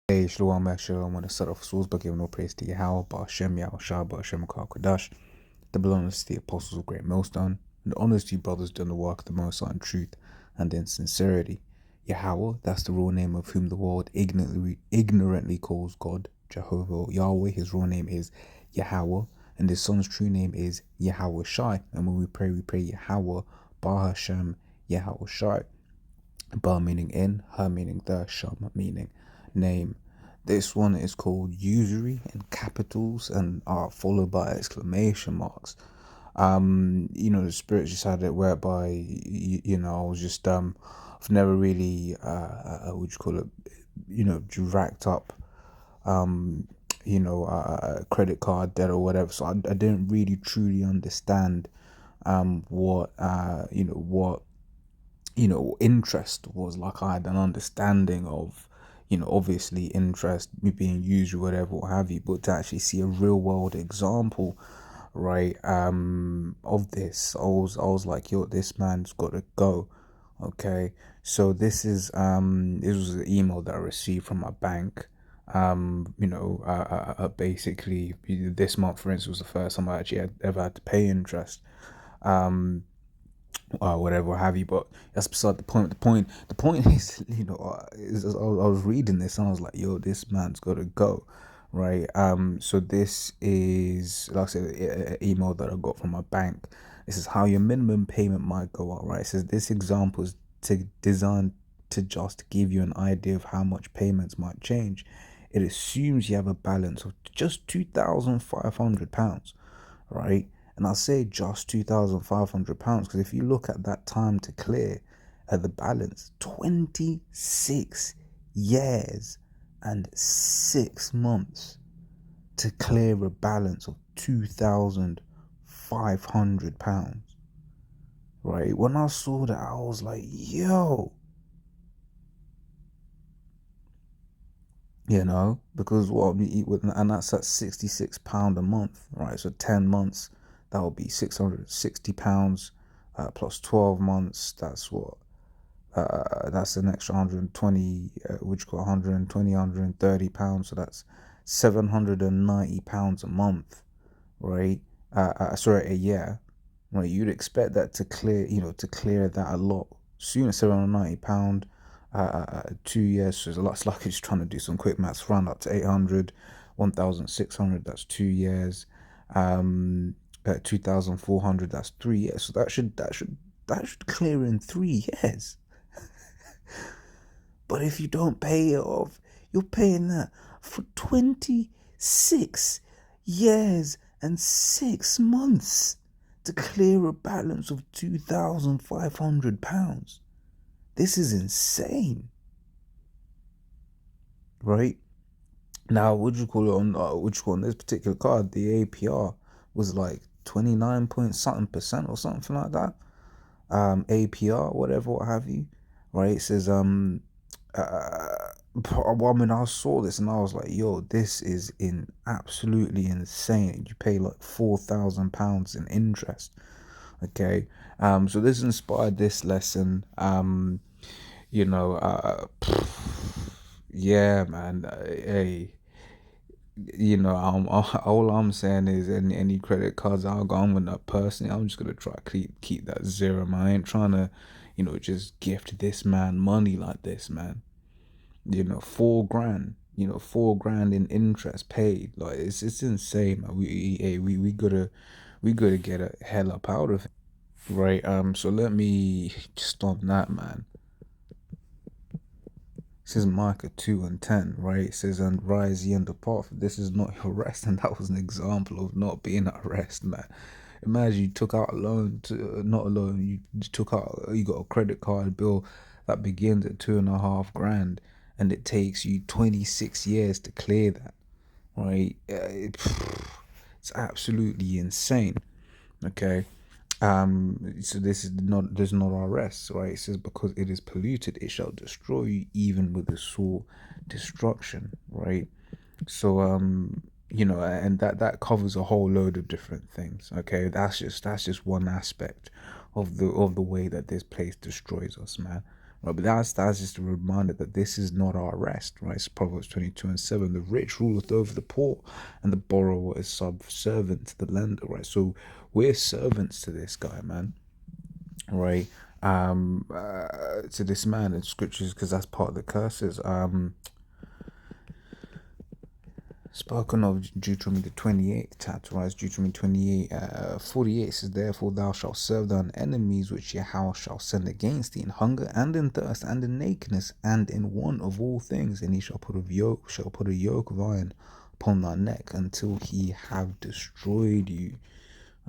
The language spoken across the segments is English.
Hey, Shalom, Shalom. I want to start off Swords by giving all praise to Yahweh, Ba'ashem, Yahweh Shah, Ba'ashem, Kodash, the belongings to the apostles of Great Millstone, and the honors to you brothers doing the work of the Most High in truth and in sincerity. Yahweh, that's the real name of whom the world ignorantly calls God, Jehovah, or Yahweh. His real name is Yahweh, and his son's true name is Yahweh Shai. And when we pray Yahweh, Ba'ashem, Yahweh Shai. Ba meaning in, ha meaning the, Shama meaning name. This one is called Usury in capitals and are followed by exclamation marks. The spirit just had it whereby I was just I've never really what you call it, racked up credit card debt or whatever. So I didn't really truly understand what interest was. Like, I had an understanding of, obviously interest being used or whatever, what have you, but to actually see a real world example, right, of this, I was like, yo, this man's got to go. Okay, so this was an email that I received from my bank. Basically, this month, for instance, was the first time I actually ever had to pay interest. Um, whatever have you. But that's beside the point. The point is, I was reading this and I was like, yo, this man's got to go, right? So this is, like I said, an email that I got from my bank. This is how your minimum payment might go out, right? It says this example is designed to just give you an idea of how much payments might change. It assumes you have a balance of just £2,500, right? And I'll say just £2,500 because if you look at that time to clear at the balance, 26 years and 6 months to clear a balance of £2,500, right? When I saw that, I was like, yo, because what we eat with, and that's at £66 a month, right? So 10 months, that would be £660, plus 12 months, that's what, that's an extra 120, which got 120, £130, so that's £790 a month, right? Sorry, a year, right? You'd expect that to clear that a lot sooner. £790, 2 years, so it's like he's trying to do some quick maths, round up to 800, 1,600, that's 2 years, 2,400, that's 3 years, so that should clear in 3 years. But if you don't pay it off, you're paying that for 26 years and 6 months to clear a balance of £2,500. This is insane, right? Now, on this particular card, the APR was like 29 point something percent or something like that. APR, whatever, what have you, right? It says I mean, I saw this and I was like, yo, this is absolutely insane. You pay like £4,000 in interest. Okay. So this inspired this lesson. You know, yeah, man. Hey, all I'm saying is any credit cards I'll go on with that personally, I'm just gonna try to keep that zero, man. I ain't trying to, just gift this man money like this, man. 4 grand, 4 grand in interest paid. Like, it's insane, man. We gotta get a hell up out of it. Right, so let me just on that, man. It says Micah 2 and 10, right? It says, and rise ye and depart, for this is not your rest. And that was an example of not being at rest, man. Imagine you took out a loan, not a loan, you got a credit card bill that begins at 2.5 grand, and it takes you 26 years to clear that, right? It's absolutely insane. Okay. So this is not our rest, right? It says, because it is polluted, it shall destroy you, even with the sore destruction, right? So and that covers a whole load of different things. Okay, that's just one aspect of the way that this place destroys us, man. Right, but that's just a reminder that this is not our rest, right? It's Proverbs 22:7. The rich ruleth over the poor, and the borrower is subservient to the lender, right? So we're servants to this guy, man, right? To this man in scriptures, because that's part of the curses. Spoken of Deuteronomy the 28th chapter, right? Deuteronomy 28, 48 says, therefore thou shalt serve thine enemies which Yahweh shall send against thee in hunger and in thirst and in nakedness and in want of all things, and he shall put a yoke of iron upon thy neck until he have destroyed you.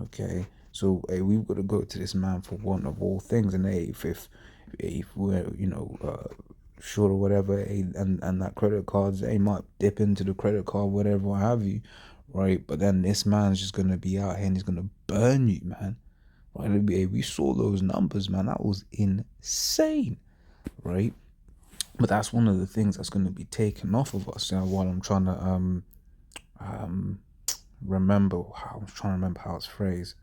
Okay, so hey, we've got to go to this man for one of all things, and hey, if we're short or whatever, hey, and that credit cards, they might dip into the credit card, whatever, what have you, right? But then this man's just gonna be out here and he's gonna burn you, man. Right? Hey, we saw those numbers, man. That was insane, right? But that's one of the things that's gonna be taken off of us. While I'm trying to remember how I'm trying to remember how it's phrased.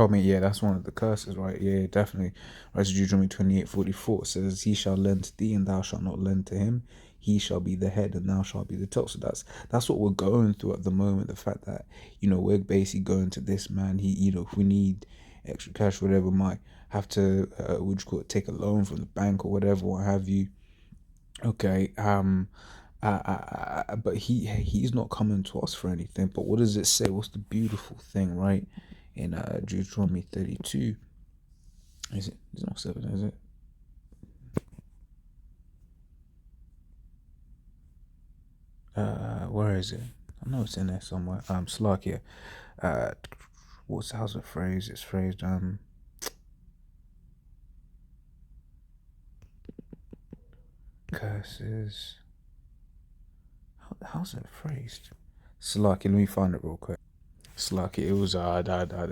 Oh, I mean, yeah, that's one of the curses, right? Yeah, definitely. Right, so Deuteronomy 28:44 says, he shall lend to thee, and thou shalt not lend to him. He shall be the head, and thou shalt be the tail. So that's what we're going through at the moment. The fact that, we're basically going to this man. If we need extra cash, whatever, might have to, what you call it, take a loan from the bank or whatever, what have you. Okay. But he's not coming to us for anything. But what does it say? What's the beautiful thing, right? In Deuteronomy 32, is it? It's not 7, is it? Where is it? I know it's in there somewhere. Slovakia. Uh, how's it phrased? It's phrased curses. How's it phrased? Slovakia. Let me find it real quick. Slack it was I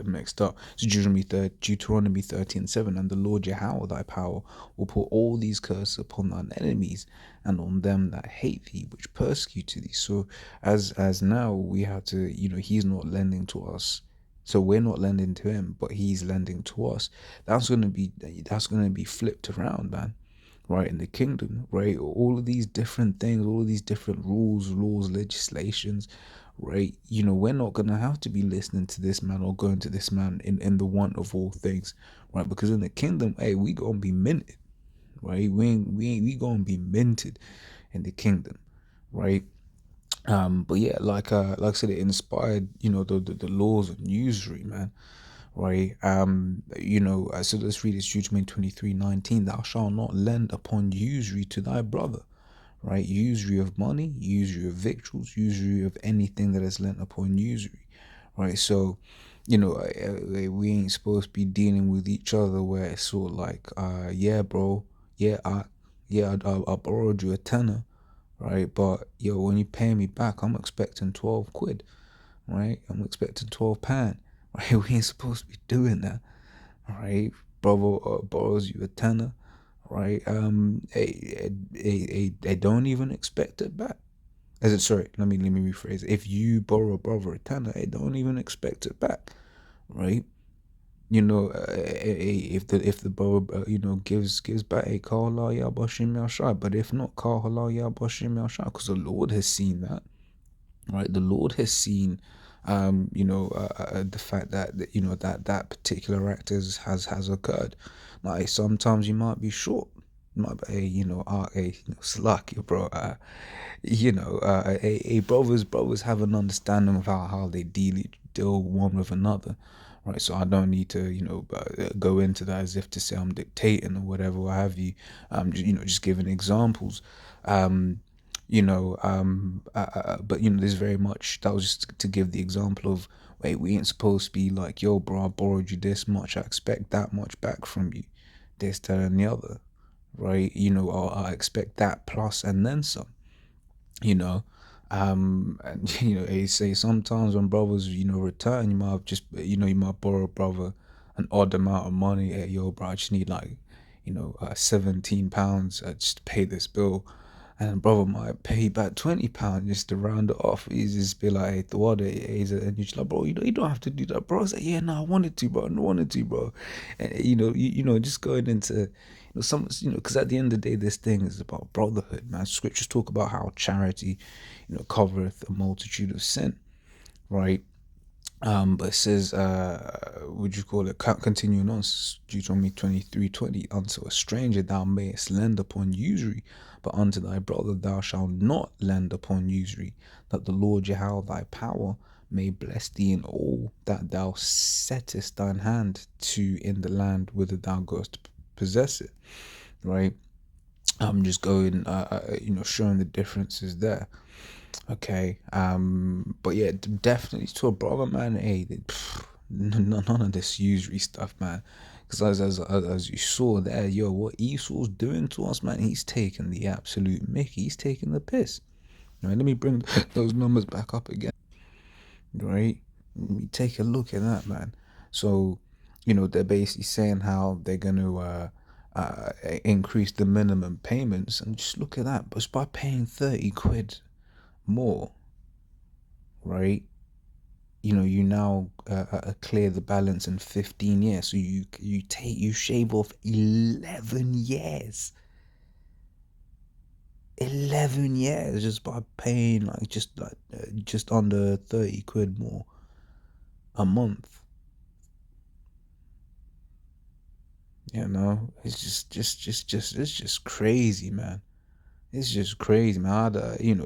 mixed up. So Deuteronomy 13:7, and the Lord Yahweh thy power will put all these curses upon thine enemies and on them that hate thee, which persecute thee. So as now we have to, he's not lending to us. So we're not lending to him, but he's lending to us. That's gonna be flipped around, man, right? In the kingdom, right? All of these different things, all of these different rules, laws, legislations, right? We're not gonna have to be listening to this man or going to this man in the want of all things, right? Because in the kingdom, hey, we gonna be minted, right? We gonna be minted in the kingdom, right? But yeah, like I said, it inspired, the laws of usury, man, right? So let's read it. Deuteronomy 23:19. Thou shalt not lend upon usury to thy brother, right? Usury of money, usury of victuals, usury of anything that is lent upon usury, right? So, we ain't supposed to be dealing with each other where it's sort of like, yeah, bro, yeah, I borrowed you a tenner, right? But yo, when you pay me back, I'm expecting 12 quid, right? I'm expecting £12, right? We ain't supposed to be doing that, right? Brother borrows you a tenner, right? They don't even expect it back. As it, sorry, let me rephrase it. If you borrow a brother a tenner, they don't even expect it back, right? If the brother gives back a call halal ya bashim yashai, but if not call halal ya bashim yashai, because the Lord has seen that, right? The Lord has seen, the fact that that particular act has occurred. Like sometimes you might be short, you might be, slack, your bro. Brothers have an understanding of how they deal one with another, right? So I don't need to go into that as if to say I'm dictating or whatever, what have you. Just giving examples. But there's very much that was just to give the example of, wait, we ain't supposed to be like, yo, bro, I borrowed you this much, I expect that much back from you, this, that, and the other, right? Or I expect that plus and then some, you know. And they say sometimes when brothers, return, you might have just, you might borrow a brother an odd amount of money. Hey, yo, bro, I just need like, £17 just to pay this bill. and brother might pay back £20 just to round it off. He's just be like, hey, the water, and you're just like, bro, you don't have to do that, bro. It's like, yeah, no, I wanted to, bro, I wanted to, bro. And just going into, because at the end of the day, this thing is about brotherhood, man. Scriptures talk about how charity, covereth a multitude of sin, right? But it says, would you call it? Continuing on, Deuteronomy 23:20, unto a stranger thou mayest lend upon usury, but unto thy brother thou shalt not lend upon usury, that the Lord Yahweh thy power may bless thee in all that thou settest thine hand to in the land whither thou goest to possess it. Right? I'm just going, showing the differences there. Okay. But yeah, definitely to a brother, man. Hey, none of this usury stuff, man. Because as you saw there, yo, what Esau's doing to us, man, he's taking the absolute mickey. He's taking the piss. Right, let me bring those numbers back up again. Right, let me take a look at that, man. So, they're basically saying how they're going to increase the minimum payments, and just look at that. But it's by paying 30 quid more, right? You now clear the balance in 15 years. So you shave off 11 years. 11 years just by paying like just under 30 quid more a month. It's it's just crazy, man. It's just crazy, man. I had,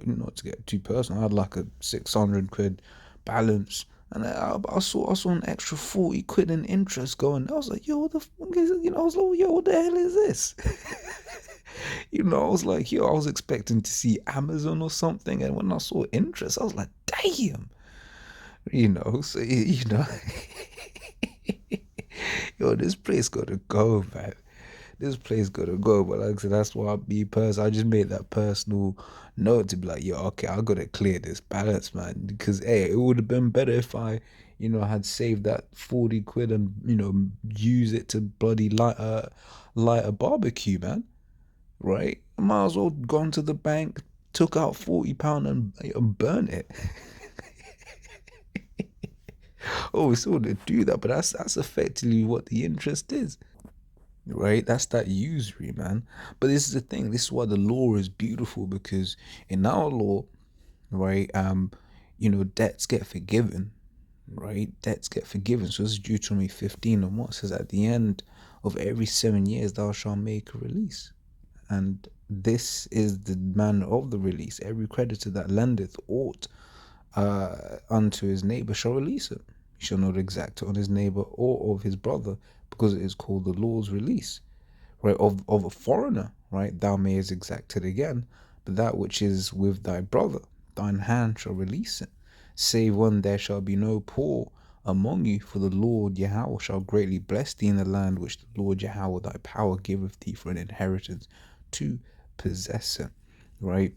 not to get too personal, I had like a 600 quid balance, and I saw an extra 40 quid in interest going. I was like, yo, what the fuck is it? I was like, yo, what the hell is this? I was like, yo, I was expecting to see Amazon or something, and when I saw interest, I was like, damn. So yo, this place gotta go, man. This place gotta go. But like I said, that's why I just made that personal note to be like, yo, okay, I gotta clear this balance, man. Because hey, it would have been better if I, had saved that 40 quid and use it to bloody light a barbecue, man. Right? I might as well gone to the bank, took out £40 and burn it. Oh, we still to do that, but that's effectively what the interest is. Right, that's that usury, man. But this is the thing, this is why the law is beautiful, because in our law, right, debts get forgiven, right? Debts get forgiven. So this is Deuteronomy 15 and what says, at the end of every 7 years thou shalt make a release, and this is the manner of the release: every creditor that lendeth aught unto his neighbor shall release it. He shall not exact it on his neighbor or of his brother, because it is called the law's release. Right, of a foreigner, right, thou mayest exact it again, but that which is with thy brother, thine hand shall release it, save when there shall be no poor among you, for the Lord Yahweh shall greatly bless thee in the land which the Lord Yahweh thy power giveth thee for an inheritance to possess it. Right.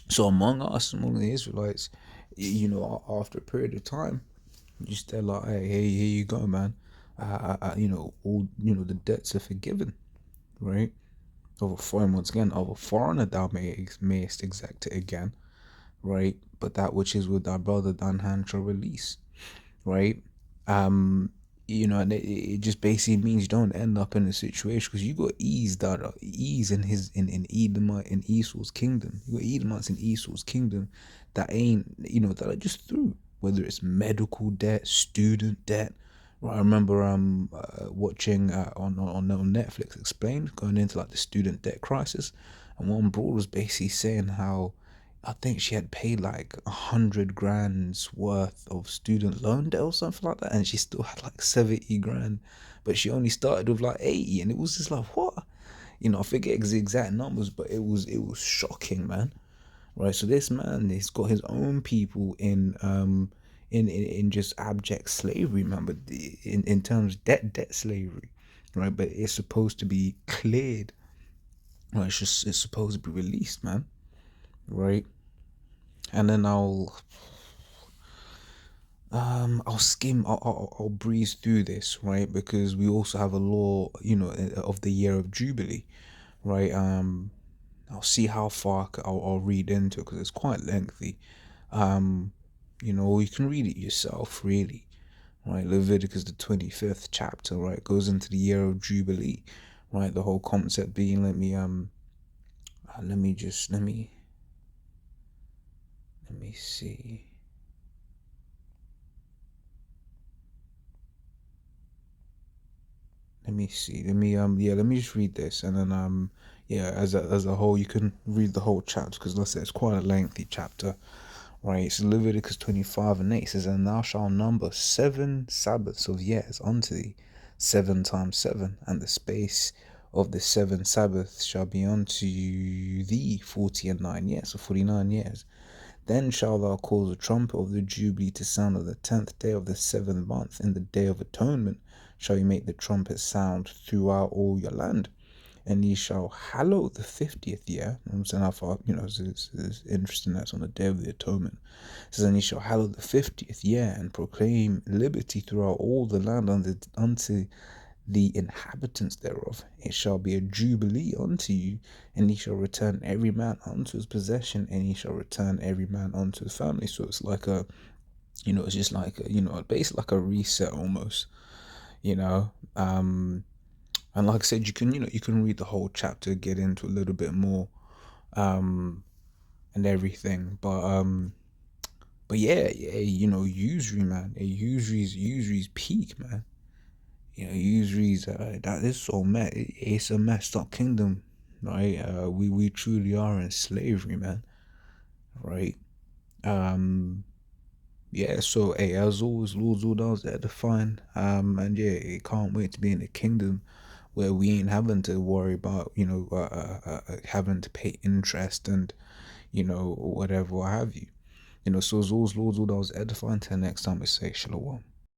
So among the Israelites, after a period of time, just they're like, hey, here you go, man. All the debts are forgiven, right? Of a foreign, once again, of a foreigner thou mayest exact it again, right? But that which is with thy brother thine hand shall release, right? Um, and it just basically means you don't end up in a situation, because you got ease in in Edomite in Esau's kingdom. You got Edomites in Esau's kingdom that ain't that are just through, whether it's medical debt, student debt. Right, I remember watching on Netflix Explained, going into like the student debt crisis, and one broad was basically saying how I think she had paid like 100 grand's worth of student loan debt or something like that, and she still had like 70 grand, but she only started with like 80, and it was just like, what? I forget the exact numbers, but it was shocking, man. Right, so this man, he's got his own people in just abject slavery, man. But in terms of debt slavery, right? But it's supposed to be cleared, right? It's supposed to be released, man, right? And then I'll skim, I'll breeze through this, right? Because we also have a law, of the year of Jubilee, right? I'll see how far I'll read into it because it's quite lengthy. Um, you can read it yourself, really. Right, Leviticus the 25th chapter, right, goes into the year of Jubilee, right? The whole concept being, let me just let me see. Let me see. Let me just read this, and then yeah, as a whole, you can read the whole chapter because let's say it's quite a lengthy chapter, right? It's Leviticus 25:8 says, "And thou shalt number 7 Sabbaths of years unto thee, 7 times 7, and the space of the 7 Sabbaths shall be unto thee 40 and 9 years, so 49 years. Then shalt thou cause the trumpet of the Jubilee to sound on the 10th day of the 7th month. In the day of atonement shall ye make the trumpet sound throughout all your land. And ye shall hallow the 50th year." I'm saying how far, it's interesting that's on the day of the atonement. It says, "And ye shall hallow the 50th year, and proclaim liberty throughout all the land unto the inhabitants thereof. It shall be a jubilee unto you, and ye shall return every man unto his possession, and ye shall return every man unto his family." So it's like it's just like basically like a reset almost, you know. And like I said, you can read the whole chapter, get into a little bit more, and everything. But yeah, Usury, man, Usury's peak, man. Usury's that is so it's a messed up kingdom, right? We truly are in slavery, man, right? Um, yeah. So hey, as always, Lord's all down there to find. And yeah, it can't wait to be in a kingdom where we ain't having to worry about having to pay interest and whatever what have you. So as always, Lord's all down edifying. Until next time, we say shalom.